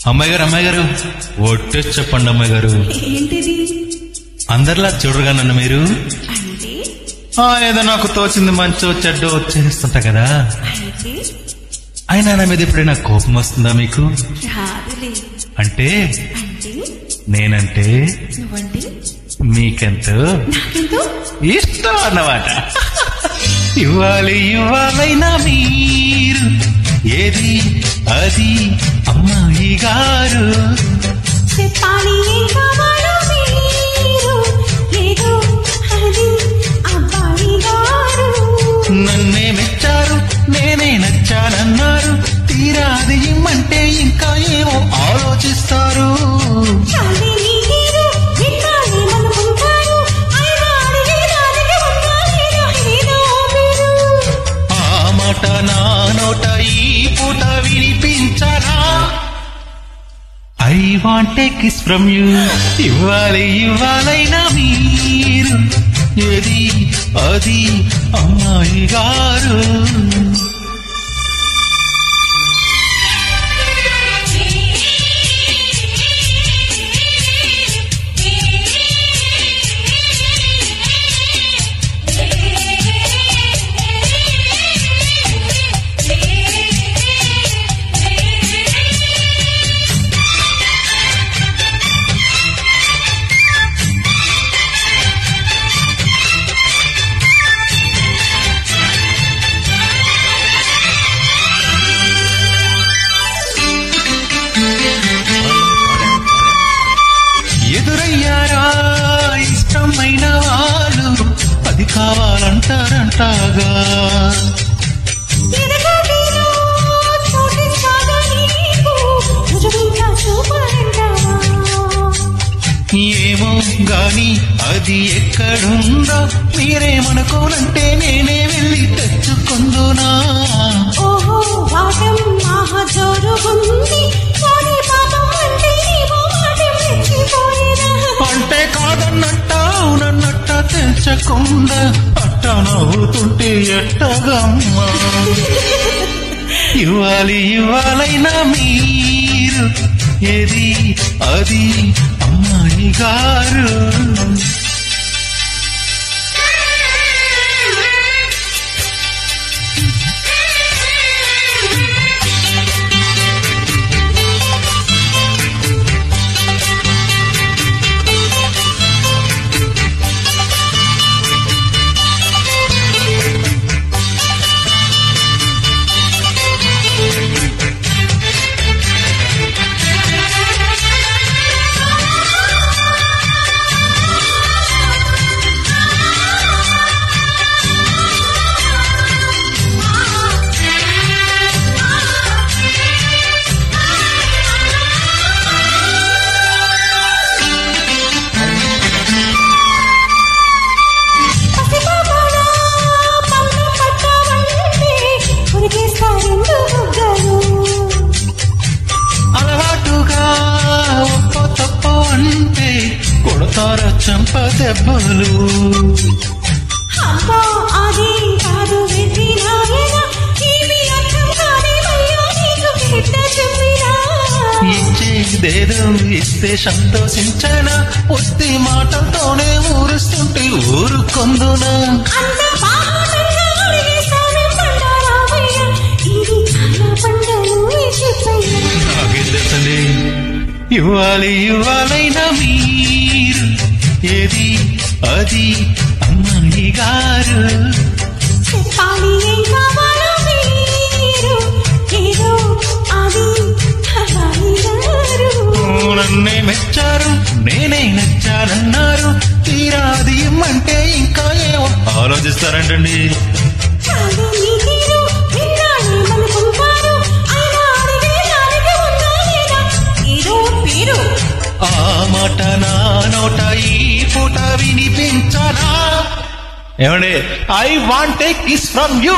అమ్మాయి గారు ఒట్టేసి చెప్పండి అమ్మాయి గారు. ఏంటిది? అందరిలా చూడరుగా నన్ను మీరు. అంటే ఏదో నాకు తోచింది మంచో చెడ్డో వచ్చేస్తుంటా కదా. అయితే అయినా నా మీద ఎప్పుడైనా కోపం వస్తుందా మీకు? రాదులే. అంటే అంటే నేనంటే నువ్వంటే మీకెంతో నాకెంతో ఇష్టం అన్నమాట. ఇవ్వాలైనా మీరు ఏది అది అమ్మాయి గారు. చెప్పాలి ఏం కావాలో మీరు ఏదో అది అబ్బాయి గారు. నన్నే మెచ్చారు నేనే నచ్చానన్నారు. తీరాది ఇమ్మంటే ఇంకా ఏమో ఆలోచిస్తారు. చాలే మీరు విన్నాలేమనుకుంటారు. అయినా అడిగేదానికి ఉందా లేదా ఏదో మీరు. ఆ మాట నా నోట ఈ పూట వినిపించరా. I want a kiss from you. ఇవ్వాలైనా మీరు ఏది అది అమ్మాయి గారు. ఎదురయ్యారా ఇష్టమైన వాళ్ళు అది కావాలంటారంటాగా. ఎదగటిలో చోటిస్తాగా నీకు రుజువుగా చూపాలంటావా. ఏమో గాని అది ఎక్కడుందో మీరేమనుకోనంటే నేనే వెళ్ళి తెచ్చుకుందునా. ఓహో వాటం ఆహా జోరుగుంది. కానీ పాపం అంటే నీవో మాట మెచ్చిపోయినా. అంటే కాదన్నట్ట అవునన్నట్ట తెచ్చకుండా అట్ట నవ్వుతుంటే ఎట్టగమ్మా. ఇవ్వాలైనా మీరు ఏది అది అమ్మాయి గారు. అలవాటుగా ఒప్పో తప్పో అంటే కొడతార చంప దెబ్బలు. అబ్బా అది కాదు వెతినాయన ఇవి అర్థం కాదేమయ్యా నీకు బిడ్డ చెప్పినా. ఇచ్చేదేదో ఇస్తే సంతోషించనా. వస్తే మాటలతోనే ఊరుస్తుంటే ఊరుకొందునా. అంత బాహటంగా అడిగేసావే బండారావయ్య. ఇది చాలా పండలు చెప్పయ్యా. నాకేం తెలుసండి. ఇవ్వాలైనా మీరు ఏది అది అమ్మాయి గారు. చెప్పాలి ఏం కావాలో మీరు ఏదో అది అబ్బాయి గారు. నన్నే మెచ్చారు నేనే నచ్చానన్నారు. తీరాది ఇమ్మంటే ఇంకా ఏమో ఆలోచిస్తారంటండి. చాలు మీరు విన్నాలేమనుకుంటారు. అయినా అడిగేదానికి ఉందా లేదా ఏదో పేరు. ఆ మాట నా నోట ఈ పూట వినిపించరా. ఏమండి I want a kiss from you.